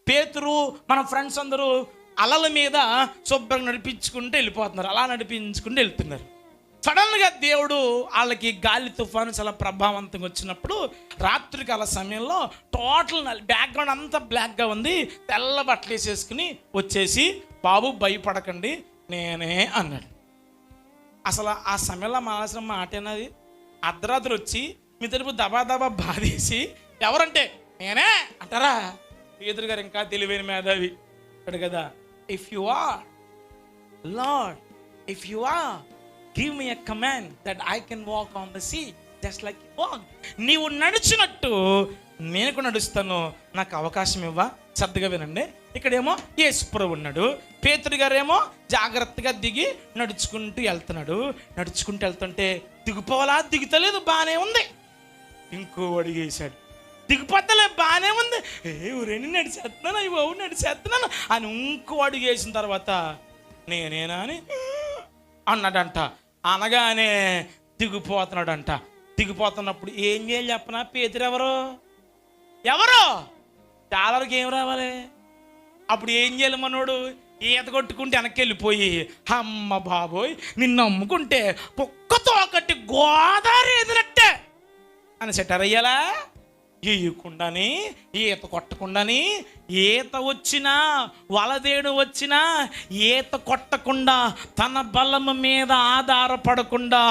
పేతురు మన ఫ్రెండ్స్ అందరూ అలల మీద శుభ్రంగా నడిపించుకుంటూ వెళ్ళిపోతున్నారు. అలా నడిపించుకుంటూ వెళ్తున్నారు. సడన్గా దేవుడు వాళ్ళకి గాలి తుఫాను చాలా ప్రభావవంతంగా వచ్చినప్పుడు రాత్రికాల సమయంలో టోటల్ బ్యాక్గ్రౌండ్ అంతా బ్లాక్గా ఉంది. తెల్ల బట్టలు వేసేసుకుని వచ్చేసి, బాబు భయపడకండి నేనే అన్నాడు. అసలు ఆ సమయంలో మాల్సిన మాట ఏనది? అర్ధరాత్రి వచ్చి మీ తరపు దబా దబా బాధేసి ఎవరంటే నేనే అంటారా? పేతురు గారు ఇంకా తెలివైన మేధావి అక్కడ కదా. If you are Lord, if you are, give me a command that I can walk on the sea just like you walk. నీవు నడిచినట్టు నేను కూడా నడుస్తాను, నాకు అవకాశం ఇవ్వా. శ్రద్ధగా వినండి. ఇక్కడేమో యేసుప్రభు ఉన్నాడు, పేతురు గారేమో జాగ్రత్తగా దిగి నడుచుకుంటూ వెళ్తున్నాడు. నడుచుకుంటూ వెళ్తుంటే దిగిపోవాలా, దిగుతలేదు, బాగానే ఉంది. ఇంకో అడిగేశాడు, దిగిపోతలే, బాగానే ఉంది, ఊరేని నడిచేస్తున్నాను, అవి బాబు నడిచేస్తున్నాను అని ఇంకో అడుగు వేసిన తర్వాత నేనేనా అని అన్నాడంట. అనగానే దిగిపోతున్నాడంట. దిగిపోతున్నప్పుడు ఏం చేయాలి చెప్పనా? పేతురు ఎవరు డాలర్కి ఏం రావాలి? అప్పుడు ఏం చేయాలి మనోడు? ఈత కొట్టుకుంటే వెనక్కి వెళ్ళిపోయి, అమ్మ బాబోయ్ నిన్ను నమ్ముకుంటే కుక్కతో ఒకటి గోదావరి ఎదినట్టే అని సెటరయ్యాలా? ఈయకుండాని, ఈత కొట్టకుండాని, ఈత వచ్చినా వలదేడు వచ్చినా ఈత కొట్టకుండా తన బలము మీద ఆధారపడకుండా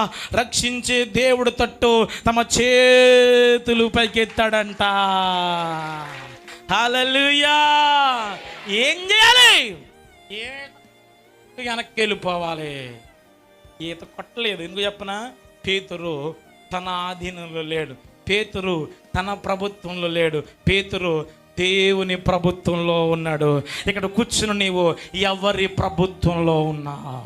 రక్షించే దేవుడు తట్టు తమ చేతులు పైకెత్తాడంట. హల్లెలూయా. ఏం చేయాలి? వెనక్కి వెళ్ళిపోవాలి. ఈత కొట్టలేదు. ఎందుకు చెప్పనా? పేతురు తన ఆధీనంలో లేడు, పేతురు తన ప్రభుత్వంలో లేడు, పేతురు దేవుని ప్రభుత్వంలో ఉన్నాడు. ఇక్కడ కూర్చుని నీవు ఎవరి ప్రభుత్వంలో ఉన్నావు?